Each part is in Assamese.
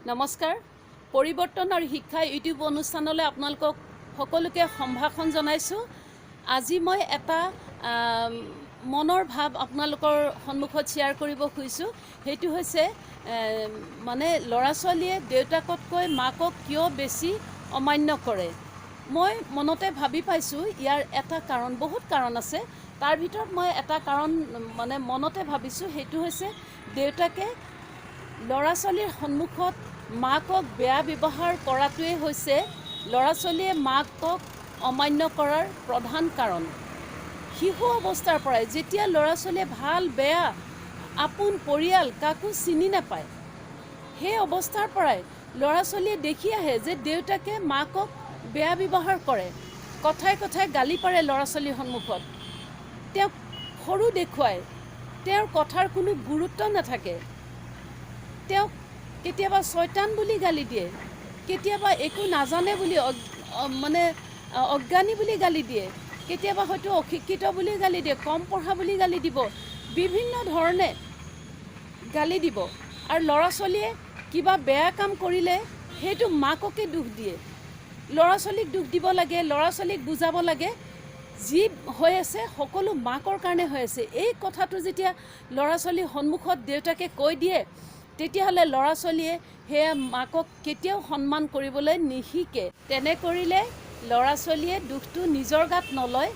নমস্কাৰ পৰিৱৰ্তন আৰু শিক্ষা ইউটিউব অনুষ্ঠানলৈ আপোনালোকক সকলোকে সম্ভাষণ জনাইছোঁ। আজি মই এটা মনৰ ভাৱ আপোনালোকৰ সন্মুখত শ্বেয়াৰ কৰিব খুজিছোঁ। সেইটো হৈছে মানে ল'ৰা ছোৱালীয়ে দেউতাকতকৈ মাকক কিয় বেছি অমান্য কৰে। মই মনতে ভাবি পাইছোঁ ইয়াৰ এটা কাৰণ, বহুত কাৰণ আছে। তাৰ ভিতৰত মই এটা কাৰণ মানে মনতে ভাবিছোঁ, সেইটো হৈছে দেউতাকে ল'ৰা ছোৱালীৰ সন্মুখত মাকক বেয়া ব্যৱহাৰ কৰাটোৱে হৈছে ল'ৰা ছোৱালীয়ে মাকক অমান্য কৰাৰ প্ৰধান কাৰণ। শিশু অৱস্থাৰ পৰাই যেতিয়া ল'ৰা ছোৱালীয়ে ভাল বেয়া আপোন পৰিয়াল কাকো চিনি নাপায়, সেই অৱস্থাৰ পৰাই ল'ৰা ছোৱালীয়ে দেখি আহে যে দেউতাকে মাকক বেয়া ব্যৱহাৰ কৰে, কথাই কথাই গালি পাৰে ল'ৰা ছোৱালীৰ সন্মুখত, তেওঁক সৰু দেখুৱায়, তেওঁৰ কথাৰ কোনো গুৰুত্ব নাথাকে, তেওঁক কেতিয়াবা শয়তান বুলি গালি দিয়ে, কেতিয়াবা একো নাজানে বুলি মানে অজ্ঞানী বুলি গালি দিয়ে, কেতিয়াবা হয়তো অশিক্ষিত বুলি গালি দিয়ে, কম পঢ়া বুলি গালি দিব, বিভিন্ন ধৰণে গালি দিব। আৰু ল'ৰা ছোৱালীয়ে কিবা বেয়া কাম কৰিলে সেইটো মাককে দুখ দিয়ে। ল'ৰা ছোৱালীক দুখ দিব লাগে, ল'ৰা ছোৱালীক বুজাব লাগে, যি হৈ আছে সকলো মাকৰ কাৰণে হৈ আছে। এই কথাটো যেতিয়া ল'ৰা ছোৱালীৰ সন্মুখত দেউতাকে কৈ দিয়ে, তেতিয়াহ'লে ল'ৰা ছোৱালীয়ে সেয়া মাকক কেতিয়াও সন্মান কৰিবলৈ নিশিকে। তেনে কৰিলে ল'ৰা ছোৱালীয়ে দুখটো নিজৰ গাত নলয়,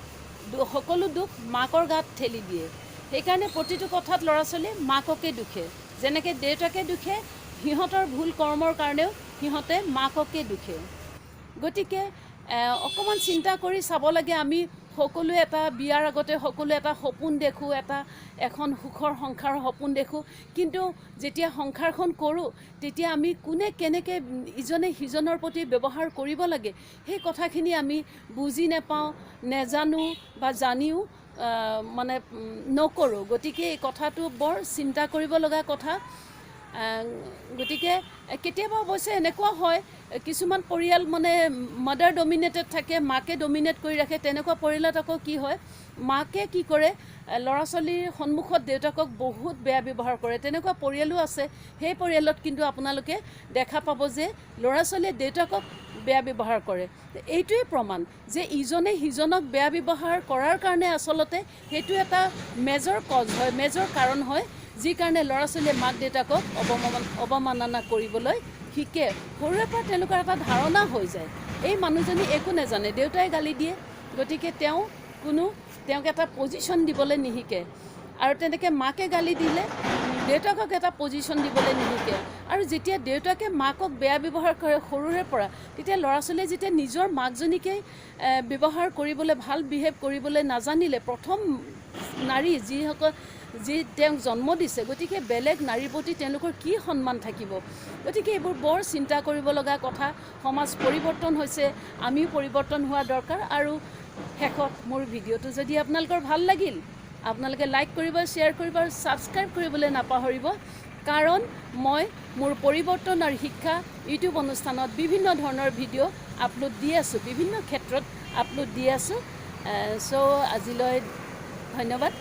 সকলো দুখ মাকৰ গাত ঠেলি দিয়ে। সেইকাৰণে প্ৰতিটো কথাত ল'ৰা ছোৱালীয়ে মাককে দুখে, যেনেকৈ দেউতাকে দুখে, সিহঁতৰ ভুল কৰ্মৰ কাৰণেও সিহঁতে মাককে দুখে। গতিকে অকণমান চিন্তা কৰি চাব লাগে। আমি সকলোৱে এটা বিয়াৰ আগতে সকলোৱে এটা সপোন দেখোঁ, এখন সুখৰ সংসাৰৰ সপোন দেখোঁ, কিন্তু যেতিয়া সংসাৰখন কৰোঁ তেতিয়া আমি কোনে কেনেকৈ ইজনে সিজনৰ প্ৰতি ব্যৱহাৰ কৰিব লাগে সেই কথাখিনি আমি বুজি নাপাওঁ, নেজানো বা জানিও মানে নকৰোঁ। গতিকে এই কথাটো বৰ চিন্তা কৰিব লগা কথা। গতিকে কেতিয়াবা অৱশ্যে এনেকুৱা হয়, কিছুমান পৰিয়াল মানে মাদাৰ ডমিনেটেড থাকে, মাকে ডমিনেট কৰি ৰাখে। তেনেকুৱা পৰিয়ালত আকৌ কি হয়, মাকে কি কৰে, ল'ৰা ছোৱালীৰ সন্মুখত দেউতাকক বহুত বেয়া ব্যৱহাৰ কৰে। তেনেকুৱা পৰিয়ালো আছে। সেই পৰিয়ালত কিন্তু আপোনালোকে দেখা পাব যে ল'ৰা ছোৱালীয়ে দেউতাকক বেয়া ব্যৱহাৰ কৰে। এইটোৱে প্ৰমাণ যে ইজনে সিজনক বেয়া ব্যৱহাৰ কৰাৰ কাৰণে আচলতে সেইটো এটা মেজৰ কজ হয়, মেজৰ কাৰণ হয়, যি কাৰণে ল'ৰা ছোৱালীয়ে মাক দেউতাকক অৱমাননা কৰিবলৈ শিকে। সৰুৰে পৰা তেওঁলোকৰ এটা ধাৰণা হৈ যায়, এই মানুহজনী একো নাজানে, দেউতাই গালি দিয়ে, গতিকে তেওঁক এটা পজিশ্যন দিবলৈ নিশিকে। আৰু তেনেকৈ মাকে গালি দিলে দেউতাকক এটা পজিশ্যন দিবলৈ নিশিকে। আৰু যেতিয়া দেউতাকে মাকক বেয়া ব্যৱহাৰ কৰে সৰুৰে পৰা, তেতিয়া ল'ৰা ছোৱালীয়ে যেতিয়া নিজৰ মাকজনীকেই ব্যৱহাৰ কৰিবলৈ, ভাল বিহেভ কৰিবলৈ নাজানিলে, প্ৰথম নাৰী যি তেওঁক জন্ম দিছে, গতিকে বেলেগ নাৰীৰ প্ৰতি তেওঁলোকৰ কি সন্মান থাকিব। গতিকে এইবোৰ বৰ চিন্তা কৰিব লগা কথা। সমাজ পৰিৱৰ্তন হৈছে, আমিও পৰিৱৰ্তন হোৱা দৰকাৰ। আৰু শেষত মোৰ ভিডিঅ'টো যদি আপোনালোকৰ ভাল লাগিল, আপোনালোকে লাইক কৰিব, শ্বেয়াৰ কৰিব আৰু ছাবস্ক্ৰাইব কৰিবলৈ নাপাহৰিব। কাৰণ মই মোৰ পৰিৱৰ্তন আৰু শিক্ষা ইউটিউব অনুষ্ঠানত বিভিন্ন ধৰণৰ ভিডিঅ' আপলোড দি আছোঁ, বিভিন্ন ক্ষেত্ৰত আপলোড দি আছোঁ। চ' আজিলৈ ধন্যবাদ।